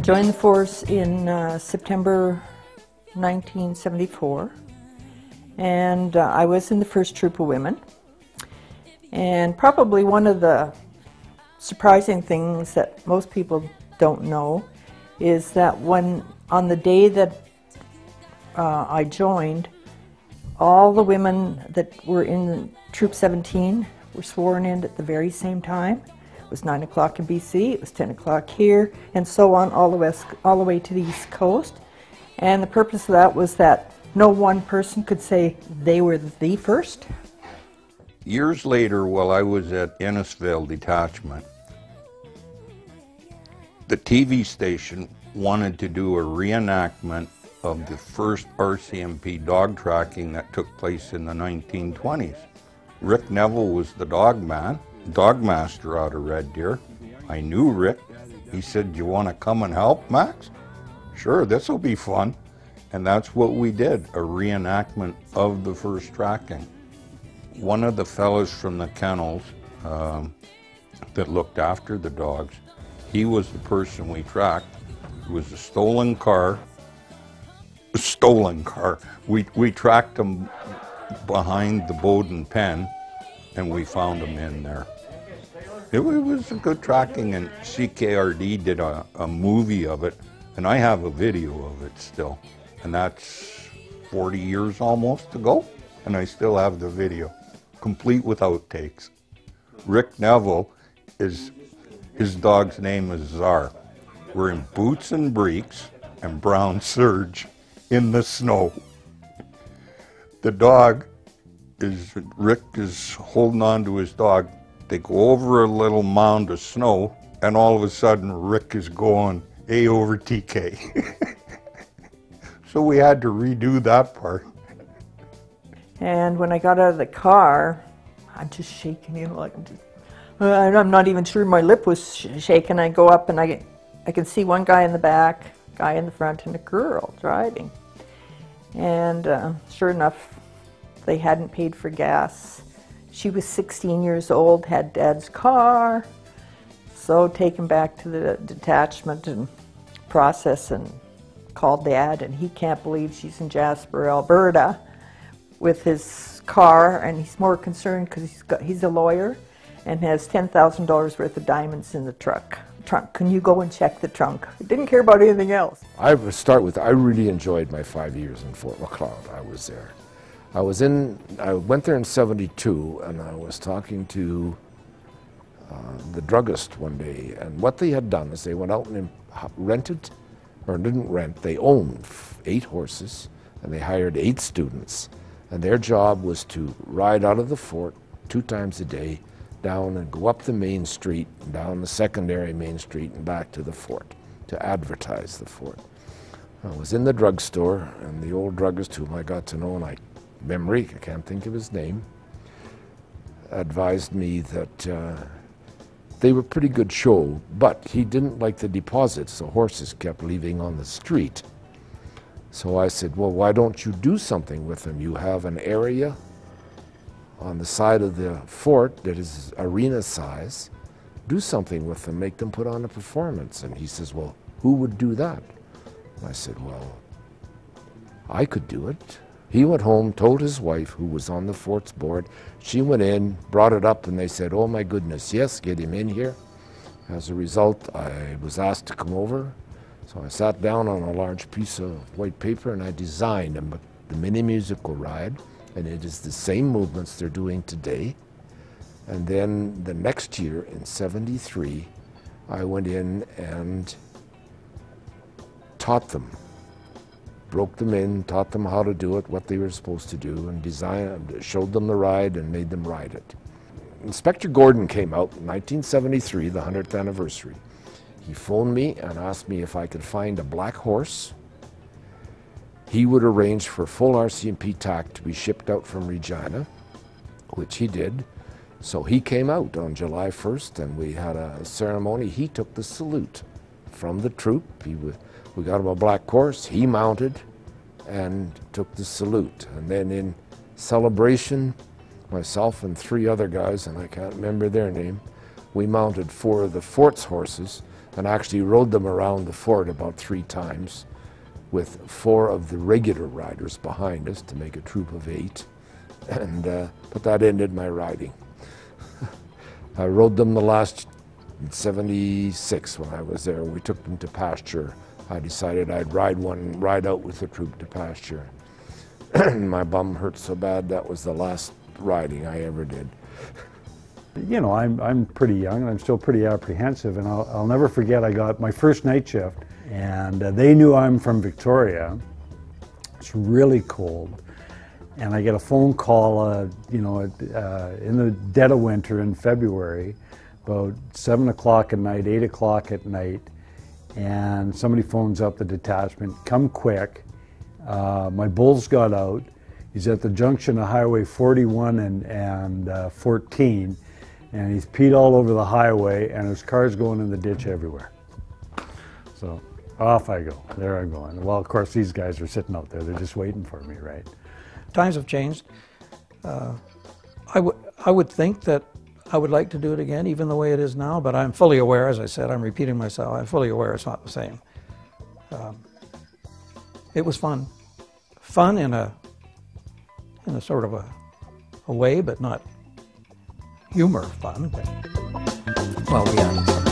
joined the force in September 1974, and I was in the first troop of women. And probably one of the surprising things that most people don't know is that on the day that I joined, all the women that were in Troop 17 were sworn in at the very same time. It was 9 o'clock in BC, it was 10 o'clock here, and so on all the way to the East Coast. And the purpose of that was that no one person could say they were the first. Years later, while I was at Innisfail Detachment, the TV station wanted to do a reenactment of the first RCMP dog tracking that took place in the 1920s. Rick Neville was the dog master out of Red Deer. I knew Rick. He said, "Do you want to come and help, Max?" "Sure, this will be fun." And that's what we did, a reenactment of the first tracking. One of the fellas from the kennels that looked after the dogs, he was the person we tracked. It was a stolen car. We tracked him behind the Bowden pen, and we found him in there. It was a good tracking, and CKRD did a movie of it, and I have a video of it still. And that's 40 years almost ago, and I still have the video, complete with outtakes. Rick Neville, his dog's name is Czar. We're in boots and breeks and brown serge in the snow. The dog Rick is holding on to his dog. They go over a little mound of snow, and all of a sudden Rick is going A over TK. So we had to redo that part. And when I got out of the car, I'm just shaking, you know, like I'm not even sure my lip was shaking. I go up and I can see one guy in the back, guy in the front, and a girl driving. And sure enough, they hadn't paid for gas. She was 16 years old, had Dad's car, so taken back to the detachment and process and called Dad, and he can't believe she's in Jasper, Alberta with his car, and he's more concerned because he's a lawyer and has $10,000 worth of diamonds in the trunk. Can you go and check the trunk? He didn't care about anything else. I would start with, I really enjoyed my 5 years in Fort Macleod. I was there. I went there in '72, and I was talking to the druggist one day, and what they had done is they went out and rented, or didn't rent, they owned 8 horses, and they hired 8 students, and their job was to ride out of the fort 2 times a day, down and go up the main street, down the secondary main street, and back to the fort to advertise the fort. I was in the drugstore, and the old druggist whom I got to know, and I can't think of his name, advised me that they were pretty good show, but he didn't like the deposits the horses kept leaving on the street. So I said, well, why don't you do something with them? You have an area on the side of the fort that is arena size. Do something with them, make them put on a performance. And he says, well, who would do that? And I said, well, I could do it. He went home, told his wife, who was on the fort's board. She went in, brought it up, and they said, oh my goodness, yes, get him in here. As a result, I was asked to come over. So I sat down on a large piece of white paper and I designed the mini musical ride, and it is the same movements they're doing today. And then the next year, in '73, I went in and taught them. Broke them in, taught them how to do it, what they were supposed to do, and showed them the ride and made them ride it. Inspector Gordon came out in 1973, the 100th anniversary. He phoned me and asked me if I could find a black horse. He would arrange for full RCMP TAC to be shipped out from Regina, which he did. So he came out on July 1st, and we had a ceremony. He took the salute from the troop. We got him a black horse, he mounted and took the salute. And then in celebration, myself and 3 other guys, and I can't remember their name, we mounted 4 of the fort's horses, and actually rode them around the fort about 3 times with 4 of the regular riders behind us to make a troop of 8. And, but that ended my riding. I rode them the last in 76 when I was there. We took them to pasture. I decided I'd ride out with the troop to pasture. My bum hurt so bad, that was the last riding I ever did. You know, I'm pretty young and I'm still pretty apprehensive, and I'll never forget I got my first night shift, and they knew I'm from Victoria. It's really cold, and I get a phone call, you know, in the dead of winter in February, about 7 o'clock at night, 8 o'clock at night, and somebody phones up the detachment, come quick. My bull's got out. He's at the junction of Highway 41 and 14, and he's peed all over the highway, and his car's going in the ditch everywhere. So off I go. There I go. And well, of course, these guys are sitting out there. They're just waiting for me, right? Times have changed. I would think that I would like to do it again, even the way it is now, but I'm fully aware, as I said, I'm repeating myself, I'm fully aware it's not the same. It was fun. Fun in a sort of a way, but not humor fun. Well, we had